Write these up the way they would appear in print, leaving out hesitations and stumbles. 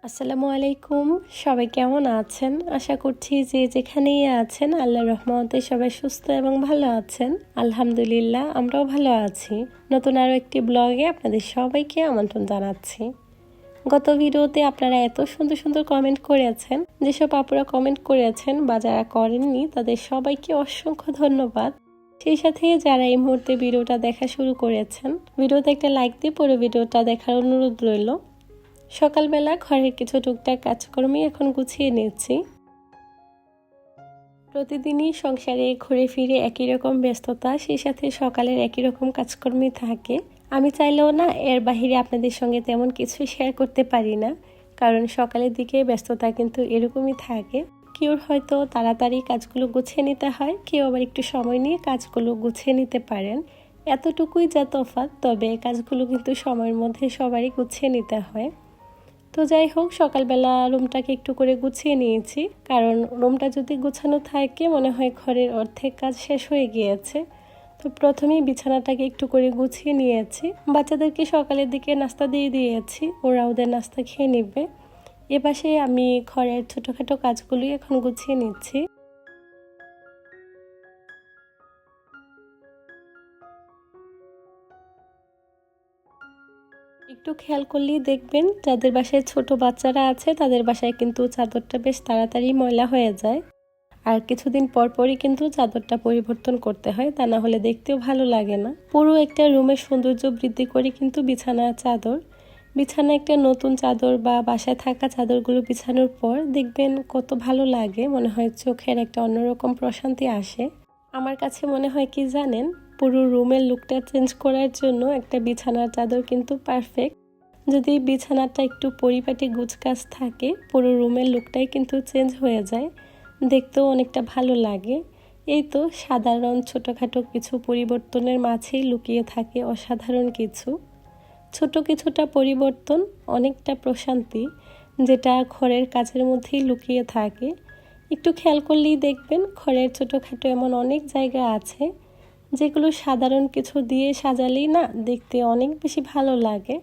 আসসালামু আলাইকুম। সবাই কেমন আছেন? আশা করছি যে যেখানেই আছেন আল্লাহর রহমতে সবাই সুস্থ এবং ভালো আছেন। আলহামদুলিল্লাহ আমরাও ভালো আছি। নতুন আরও একটি ব্লগে আপনাদের সবাইকে আমন্ত্রণ জানাচ্ছি। গত ভিডিওতে আপনারা এত সুন্দর সুন্দর কমেন্ট করেছেন। যেসব আপুরা কমেন্ট করেছেন বা যারা করেননি তাদের সবাইকে অসংখ্য ধন্যবাদ। সেই সাথে যারা এই মুহূর্তে ভিডিওটা দেখা শুরু করেছেন, ভিডিওতে একটা লাইক দিয়ে পুরো ভিডিওটা দেখার অনুরোধ রইল। সকালবেলা ঘরের কিছু টুকটাক কাজকর্মই এখন গুছিয়ে নিচ্ছি। প্রতিদিনই সংসারে ঘুরে ফিরে একই রকম ব্যস্ততা, সেই সাথে সকালের একই রকম কাজকর্মই থাকে। আমি চাইলেও না এর বাহিরে আপনাদের সঙ্গে তেমন কিছু শেয়ার করতে পারি না, কারণ সকালের দিকে ব্যস্ততা কিন্তু এরকমই থাকে। কেউ হয়তো তাড়াতাড়ি কাজগুলো গুছিয়ে নিতে হয়, কেউ আবার একটু সময় নিয়ে কাজগুলো গুছিয়ে নিতে পারেন। এতটুকুই যা তফাৎ, তবে কাজগুলো কিন্তু সময়ের মধ্যে সবারই গুছিয়ে নিতে হয়। তো যাই হোক, সকালবেলা রুমটাকে একটু করে গুছিয়ে নিয়েছি, কারণ রুমটা যদি গুছানো থাকে মনে হয় ঘরের অর্ধেক কাজ শেষ হয়ে গিয়েছে। তো প্রথমেই বিছানাটাকে একটু করে গুছিয়ে নিয়েছি। বাচ্চাদেরকে সকালের দিকে নাস্তা দিয়ে দিয়েছি, ওরা ওদের নাস্তা খেয়ে নেবে। এপাশে আমি ঘরের ছোটোখাটো কাজগুলোই এখন গুছিয়ে নিচ্ছি। একটু খেয়াল করলেই দেখবেন যাদের বাসায় ছোট বাচ্চারা আছে তাদের বাসায় কিন্তু চাদরটা বেশ তাড়াতাড়ি ময়লা হয়ে যায়। আর কিছুদিন পর পরই কিন্তু চাদরটা পরিবর্তন করতে হয়, তা না হলে দেখতেও ভালো লাগে না। পুরো একটা রুমের সৌন্দর্য বৃদ্ধি করে কিন্তু বিছানা চাদর। বিছানা একটা নতুন চাদর বা বাসায় থাকা চাদরগুলো বিছানোর পর দেখবেন কত ভালো লাগে, মনে হয় চোখের একটা অন্যরকম প্রশান্তি আসে। আমার কাছে মনে হয় কি জানেন, পুরো রুমের লুকটা চেঞ্জ করার জন্য একটা বিছানার চাদর কিন্তু পারফেক্ট। যদি বিছানাটা একটু পরিপাটি গুছগাছ থাকে, পুরো রুমের লুকটাই কিন্তু চেঞ্জ হয়ে যায়, দেখতেও অনেকটা ভালো লাগে। এই তো সাধারণ ছোটোখাটো কিছু পরিবর্তনের মাঝেই লুকিয়ে থাকে অসাধারণ কিছু। ছোট কিছুটা পরিবর্তন, অনেকটা প্রশান্তি, যেটা ঘরের কাজের মধ্যেই লুকিয়ে থাকে। একটু খেয়াল করলেই দেখবেন ঘরের ছোটোখাটো এমন অনেক জায়গা আছে যেগুলো সাধারণ কিছু দিয়ে সাজালেই না দেখতে অনেক বেশি ভালো লাগে।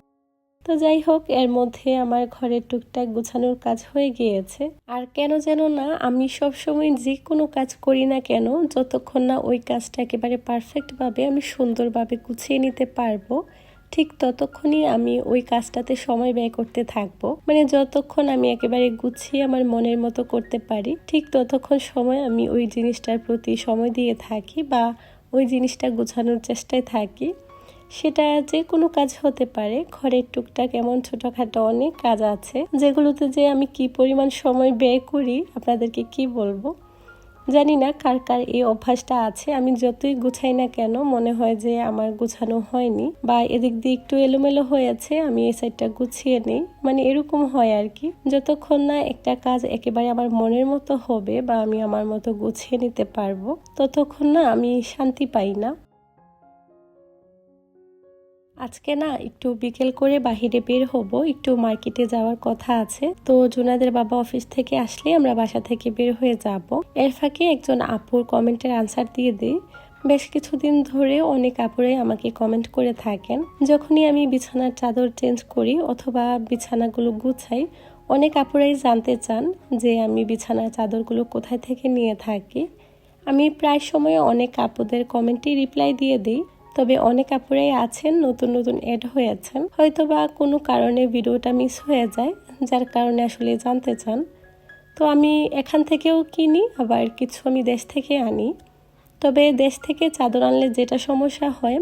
তো যাই হোক, এর মধ্যে আমার ঘরের টুকটাক গোছানোর কাজ হয়ে গিয়েছে। আর কেন যেন না, আমি সবসময় যে কোনো কাজ করি না কেন, যতক্ষণ না ওই কাজটা একেবারে পারফেক্টভাবে আমি সুন্দরভাবে গুছিয়ে নিতে পারবো, ঠিক ততক্ষণই আমি ওই কাজটাতে সময় ব্যয় করতে থাকবো। মানে যতক্ষণ আমি একেবারে গুছিয়ে আমার মনের মতো করতে পারি, ঠিক ততক্ষণ সময় আমি ওই জিনিসটার প্রতি সময় দিয়ে থাকি বা ওই জিনিসটা গোছানোর চেষ্টায় থাকি। সেটা যে কোনো কাজ হতে পারে। ঘরের টুকটাক এমন ছোটোখাটো অনেক কাজ আছে যেগুলোতে যে আমি কি পরিমাণ সময় ব্যয় করি আপনাদেরকে কি বলবো। জানি না কার কার এই অভ্যাসটা আছে, আমি যতই গুছাই না কেন মনে হয় যে আমার গুছানো হয়নি, বা এদিক দিয়ে একটু এলোমেলো হয়েছে, আমি এই সাইডটা গুছিয়ে নেই। মানে এরকম হয় আর কি। যতক্ষণ না একটা কাজ একেবারে আমার মনের মতো হবে বা আমি আমার মতো গুছিয়ে নিতে পারবো, ততক্ষণ না আমি শান্তি পাই না। আজকে না একটু বিকেল করে বাহিরে বের হব, একটু মার্কেটে যাওয়ার কথা আছে। তো জুনাদের বাবা অফিস থেকে আসলে আমরা বাসা থেকে বের হয়ে যাব। এর ফাঁকে একজন আপুর কমেন্টের আনসার দিয়ে দিই। বেশ কিছুদিন ধরে অনেক আপুরাই আমাকে কমেন্ট করে থাকেন, যখনই আমি বিছানার চাদর চেঞ্জ করি অথবা বিছানাগুলো গুছাই, অনেক আপুরাই জানতে চান যে আমি বিছানার চাদরগুলো কোথায় থেকে নিয়ে থাকি। আমি প্রায় সময় অনেক আপুদের কমেন্টে রিপ্লাই দিয়ে দিই, তবে অনেক আপুরাই আছেন নতুন নতুন অ্যাড হয়েছেন, হয়তো বা কোনো কারণে ভিডিওটা মিস হয়ে যায়, যার কারণে আসলে জানতে চান। তো আমি এখান থেকেও কিনি, আবার কিছু আমি দেশ থেকে আনি। তবে দেশ থেকে চাদর আনলে যেটা সমস্যা হয়,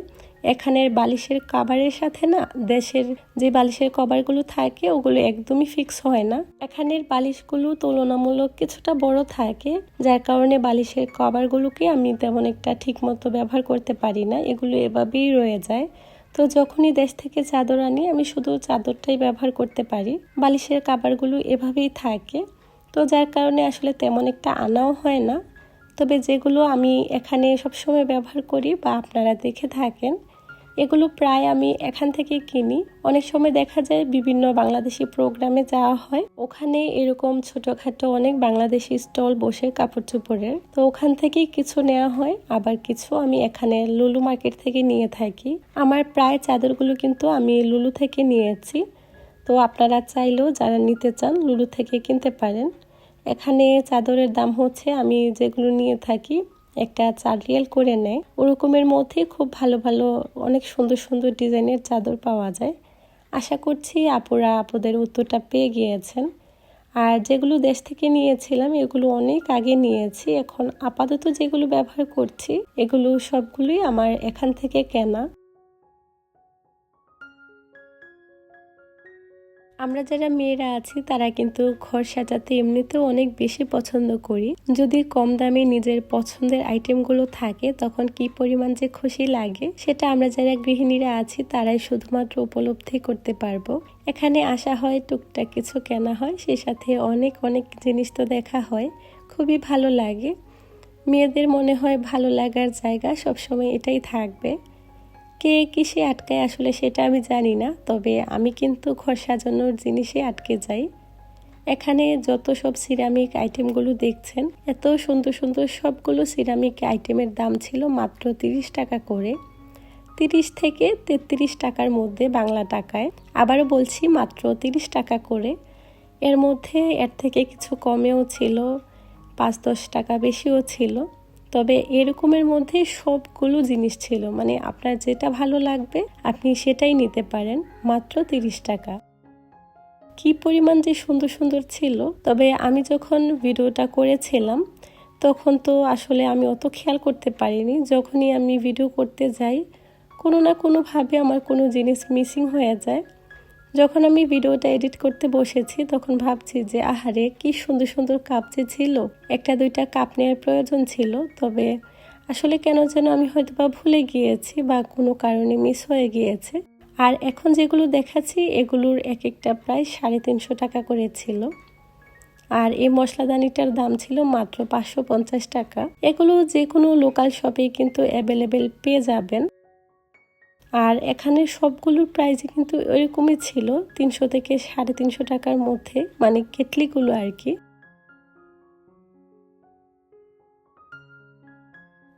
এখানের বালিশের কভারের সাথে না দেশের যে বালিশের কভারগুলো থাকে ওগুলো একদমই ফিক্স হয় না। এখানের বালিশগুলো তুলনামূলক কিছুটা বড় থাকে, যার কারণে বালিশের কভারগুলোকে আমি তেমন একটা ঠিক মতো ব্যবহার করতে পারি না, এগুলো এভাবেই রয়ে যায়। তো যখনই দেশ থেকে চাদর আনি আমি শুধু চাদরটাই ব্যবহার করতে পারি, বালিশের কভারগুলো এভাবেই থাকে। তো যার কারণে আসলে তেমন একটা আনাও হয় না। তবে যেগুলো আমি এখানে সবসময় ব্যবহার করি বা আপনারা দেখে থাকেন, এগুলো প্রায় আমি এখান থেকে কিনি। অনেক সময় দেখা যায় বিভিন্ন বাংলাদেশি প্রোগ্রামে যাওয়া হয়, ওখানে এরকম ছোটোখাটো অনেক বাংলাদেশি স্টল বসে কাপড় চোপড়ের, তো ওখান থেকেই কিছু নেওয়া হয়, আবার কিছু আমি এখানে লুলু মার্কেট থেকে নিয়ে থাকি। আমার প্রায় চাদরগুলো কিন্তু আমি লুলু থেকে নিয়েছি। তো আপনারা চাইলেও যারা নিতে চান লুলু থেকে কিনতে পারেন। এখানে চাদরের দাম হচ্ছে, আমি যেগুলো নিয়ে থাকি একটা 4 রিয়াল করে নেয়। ওরকমের মধ্যে খুব ভালো ভালো অনেক সুন্দর সুন্দর ডিজাইনের চাদর পাওয়া যায়। আশা করছি আপুরা আপুদের উত্তরটা পেয়ে গিয়েছেন। আর যেগুলো দেশ থেকে নিয়েছিলাম এগুলো অনেক আগে নিয়েছি, এখন আপাতত যেগুলো ব্যবহার করছি এগুলো সবগুলোই আমার এখান থেকে কেনা। আমরা যারা মেয়েরা আছি তারা কিন্তু ঘর সাজাতে এমনিতেও অনেক বেশি পছন্দ করি। যদি কম দামে নিজের পছন্দের আইটেমগুলো থাকে তখন কি পরিমাণ যে খুশি লাগে সেটা আমরা যারা গৃহিণীরা আছি তারাই শুধুমাত্র উপলব্ধি করতে পারবো। এখানে আসা হয়, টুকটাক কিছু কেনা হয়, সেই সাথে অনেক অনেক জিনিস তো দেখা হয়, খুবই ভালো লাগে। মেয়েদের মনে হয় ভালো লাগার জায়গা সবসময় এটাই থাকবে। কে কিসে আটকায় আসলে সেটা আমি জানি না, তবে আমি কিন্তু ঘর সাজানোর জিনিসে আটকে যাই। এখানে যত সব সিরামিক আইটেমগুলো দেখছেন, এত সুন্দর সুন্দর সবগুলো সিরামিক আইটেমের দাম ছিল মাত্র 30 টাকা করে। 30 থেকে 33 টাকার মধ্যে বাংলা টাকায়, আবারও বলছি মাত্র 30 টাকা করে। এর মধ্যে এর থেকে কিছু কমেও ছিল, 5-10 টাকা বেশিও ছিল। তবে এরকমের মধ্যে সবগুলো জিনিস ছিল, মানে আপনার যেটা ভালো লাগবে আপনি সেটাই নিতে পারেন মাত্র 30 টাকা। কি পরিমাণ যে সুন্দর সুন্দর ছিল। তবে আমি যখন ভিডিওটা করেছিলাম তখন তো আসলে আমি অত খেয়াল করতে পারিনি। যখনই আমি ভিডিও করতে যাই কোনো না কোনোভাবে আমার কোনো জিনিস মিসিং হয়ে যায়। যখন আমি ভিডিওটা এডিট করতে বসেছি তখন ভাবছি যে আহারে কি সুন্দর সুন্দর কাপ যে ছিল, একটা দুইটা কাপ নেওয়ার প্রয়োজন ছিল, তবে আসলে কেন যেন আমি হয়তো বা ভুলে গিয়েছি বা কোনো কারণে মিস হয়ে গিয়েছে। আর এখন যেগুলো দেখাচ্ছি এগুলোর এক একটা প্রায় 350 টাকা করে ছিল। আর এই মশলাদানিটার দাম ছিল মাত্র 550 টাকা। এগুলো যে কোনো লোকাল শপে কিন্তু অ্যাভেলেবেল পেয়ে যাবেন। আর এখানে সবগুলোর প্রাইসই কিন্তু ওইরকমই ছিল, 300 থেকে 350 টাকার মধ্যে, মানে কেটলিগুলো আর কি।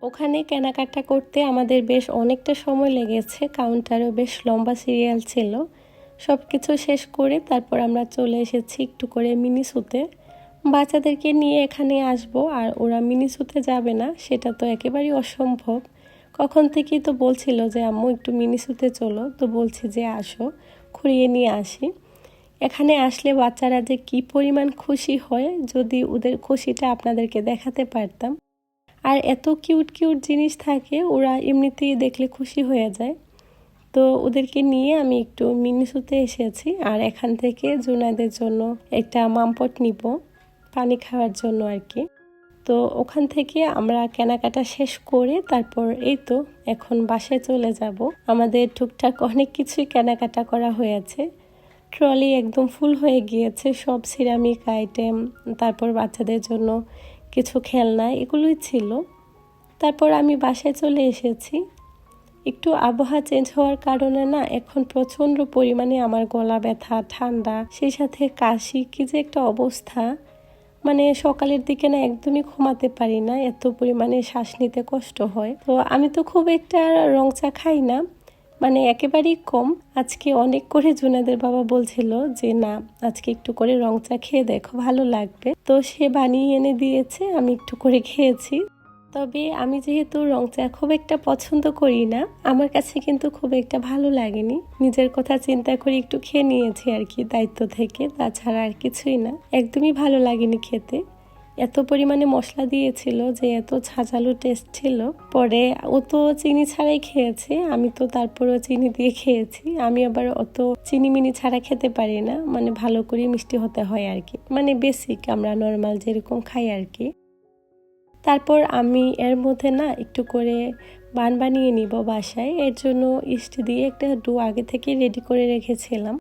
ওখানে কেনাকাটা করতে আমাদের বেশ অনেকটা সময় লেগেছে, কাউন্টারও বেশ লম্বা সিরিয়াল ছিল। সব কিছু শেষ করে তারপর আমরা চলে এসেছি একটু করে মিনিসুতে। বাচ্চাদেরকে নিয়ে এখানে আসবো আর ওরা মিনিসুতে যাবে না সেটা তো একেবারেই অসম্ভব। কখন থেকেই তো বলছিল যে আম্মু একটু মিনিসুতে চলো, তো বলছি যে আসো ঘুরিয়ে নিয়ে আসি। এখানে আসলে বাচ্চারা যে কি পরিমাণ খুশি হয়, যদি ওদের খুশিটা আপনাদেরকে দেখাতে পারতাম। আর এত কিউট কিউট জিনিস থাকে, ওরা এমনিতেই দেখলে খুশি হয়ে যায়। তো ওদেরকে নিয়ে আমি একটু মিনিসুতে এসেছি আর এখান থেকে জুনাদের জন্য একটা মামপট নিব পানি খাওয়ার জন্য আর কি। তো ওখান থেকে আমরা কেনাকাটা শেষ করে তারপর এই তো এখন বাসায় চলে যাব। আমাদের টুকটাক অনেক কিছুই কেনাকাটা করা হয়েছে, ট্রলি একদম ফুল হয়ে গিয়েছে, সব সিরামিক আইটেম, তারপর বাচ্চাদের জন্য কিছু খেলনা, এগুলোই ছিল। তারপর আমি বাসায় চলে এসেছি। একটু আবহাওয়া চেঞ্জ হওয়ার কারণে না এখন প্রচণ্ড পরিমাণে আমার গলা ব্যথা, ঠান্ডা, সেই সাথে কাশি, কি যে একটা অবস্থা। মানে সকালের দিকে না একদমই ঘুমাতে পারি না, এত পরিমাণে শ্বাস নিতে কষ্ট হয়। তো আমি তো খুব একটা রং চা খাই না, মানে একেবারেই কম। আজকে অনেক করে জুনাদের বাবা বলছিল যে না আজকে একটু করে রং চা খেয়ে দেখো ভালো লাগবে, তো সে বানিয়ে এনে দিয়েছে, আমি একটু করে খেয়েছি। তবে আমি যেহেতু রং চা খুব একটা পছন্দ করি না, আমার কাছে কিন্তু খুব একটা ভালো লাগেনি। নিজের কথা চিন্তা করে একটু খেয়ে নিয়েছি আর কি, দায়িত্ব থেকে, তাছাড়া আর কিছুই না। একদমই ভালো লাগেনি খেতে, এত পরিমাণে মশলা দিয়েছিল যে এত ঝাঁঝালো টেস্ট ছিল। পরে ও তো চিনি ছাড়াই খেয়েছে, আমি তো তারপরও চিনি দিয়ে খেয়েছি। আমি আবার অত চিনি মিনি ছাড়া খেতে পারি না, মানে ভালো করে মিষ্টি হতে হয় আর কি, মানে বেসিক আমরা নর্মাল যেরকম খাই আর কি। তারপর আমি এর মধ্যে না একটু করে বান বানিয়ে নিব বাসায়, এর জন্য ইস্ট দিয়ে একটা ডো আগে থেকে রেডি করে রেখেছিলাম,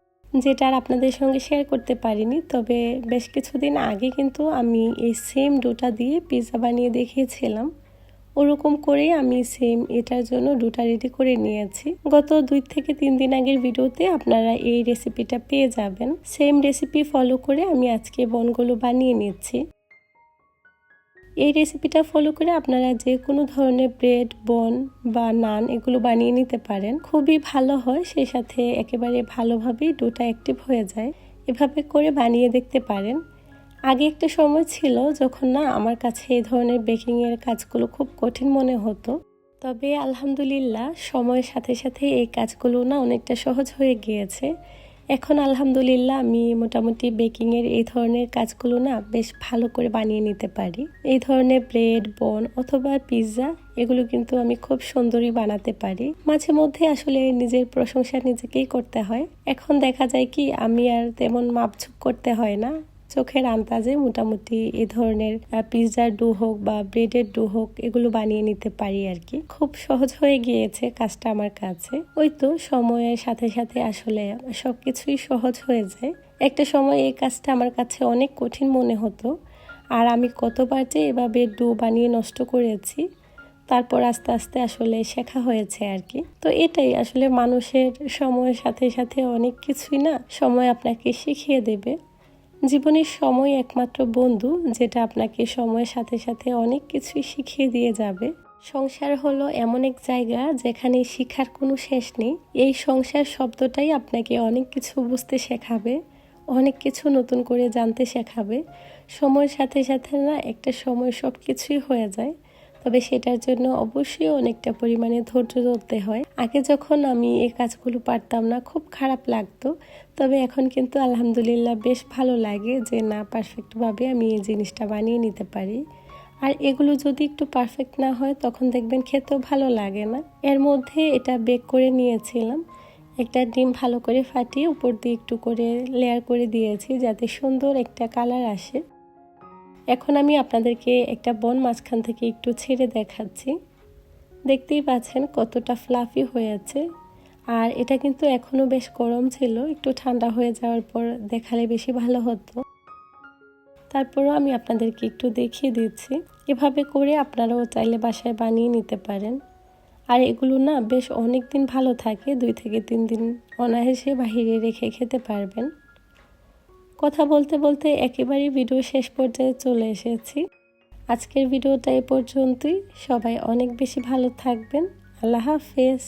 যেটা আর আপনাদের সঙ্গে শেয়ার করতে পারিনি। তবে বেশ কিছুদিন আগে কিন্তু আমি এই সেম ডোটা দিয়ে পিৎজা বানিয়ে দেখিয়েছিলাম, ওরকম করে আমি সেম এটার জন্য ডোটা রেডি করে নিয়েছি। গত 2 থেকে 3 দিন আগের ভিডিওতে আপনারা এই রেসিপিটা পেয়ে যাবেন। সেম রেসিপি ফলো করে আমি আজকে বনগুলো বানিয়ে নিচ্ছি। এই রেসিপিটা ফলো করে আপনারা যে কোনো ধরনের ব্রেড, বন বা নান এগুলো বানিয়ে নিতে পারেন। খুবই ভালো হয়, সেই সাথে একেবারে ভালোভাবেই ডোটা অ্যাক্টিভ হয়ে যায়। এভাবে করে বানিয়ে দেখতে পারেন। আগে একটা সময় ছিল যখন না আমার কাছে এই ধরনের বেকিংয়ের কাজগুলো খুব কঠিন মনে হতো। তবে আলহামদুলিল্লাহ সময়ের সাথে সাথে এই কাজগুলো না অনেকটা সহজ হয়ে গিয়েছে। এখন আলহামদুলিল্লাহ আমি মোটামুটি বেকিংয়ের এই ধরনের কাজগুলো না বেশ ভালো করে বানিয়ে নিতে পারি। এই ধরনের ব্রেড, বন অথবা পিৎজা এগুলো কিন্তু আমি খুব সুন্দরই বানাতে পারি। মাঝে মধ্যে আসলে নিজের প্রশংসা নিজেকেই করতে হয়। এখন দেখা যায় কি আমি আর তেমন মাপঝোপ করতে হয় না, চোখের আন্দাজে মোটামুটি এই ধরনের পিৎজার ডো হোক বা ব্রেডের ডো হোক এগুলো বানিয়ে নিতে পারি আর কি। খুব সহজ হয়ে গিয়েছে কাজটা আমার কাছে। ওই তো সময়ের সাথে সাথে আসলে সবকিছুই সহজ হয়ে যায়। একটা সময় এই কাজটা আমার কাছে অনেক কঠিন মনে হতো, আর আমি কতবার যে এভাবে ডো বানিয়ে নষ্ট করেছি। তারপর আস্তে আস্তে আসলে শেখা হয়েছে আর কি। তো এটাই আসলে মানুষের সময়ের সাথে সাথে অনেক কিছুই না সময় আপনাকে শিখিয়ে দেবে। জীবনের সময় একমাত্র বন্ধু, যেটা আপনাকে সময়ের সাথে সাথে অনেক কিছুই শিখিয়ে দিয়ে যাবে। সংসার হলো এমন এক জায়গা যেখানে শিখার কোনো শেষ নেই। এই সংসার শব্দটাই আপনাকে অনেক কিছু বুঝতে শেখাবে, অনেক কিছু নতুন করে জানতে শেখাবে। সময়ের সাথে সাথে না একটা সময় সব কিছুই হয়ে যায়, তবে সেটার জন্য অবশ্যই অনেকটা পরিমাণে ধৈর্য ধরতে হয়। আগে যখন আমি এই কাজগুলো পারতাম না, খুব খারাপ লাগতো, তবে এখন কিন্তু আলহামদুলিল্লাহ বেশ ভালো লাগে যে না, পারফেক্টভাবে আমি এই জিনিসটা বানিয়ে নিতে পারি। আর এগুলো যদি একটু পারফেক্ট না হয় তখন দেখবেন খেতেও ভালো লাগে না। এর মধ্যে এটা বেক করে নিয়েছিলাম। একটা ডিম ভালো করে ফাটিয়ে উপর দিয়ে একটু করে লেয়ার করে দিয়েছি যাতে সুন্দর একটা কালার আসে। এখন আমি আপনাদেরকে একটা বন মাঝখান থেকে একটু ছেড়ে দেখাচ্ছি। দেখতেই পাচ্ছেন কতটা ফ্লাফি হয়েছে। আর এটা কিন্তু এখনও বেশ গরম ছিল, একটু ঠান্ডা হয়ে যাওয়ার পর দেখালে বেশি ভালো হতো। তারপরও আমি আপনাদেরকে একটু দেখিয়ে দিচ্ছি। এভাবে করে আপনারাও চাইলে বাসায় বানিয়ে নিতে পারেন। আর এগুলো না বেশ অনেক দিন ভালো থাকে, 2 থেকে 3 দিন অনায়াসে বাহিরে রেখে খেতে পারবেন। কথা বলতে বলতে একেবারেই ভিডিও শেষ পর্যায়ে চলে এসেছি। আজকের ভিডিওটা এ পর্যন্তই। সবাই অনেক বেশি ভালো থাকবেন। আল্লাহ হাফেজ।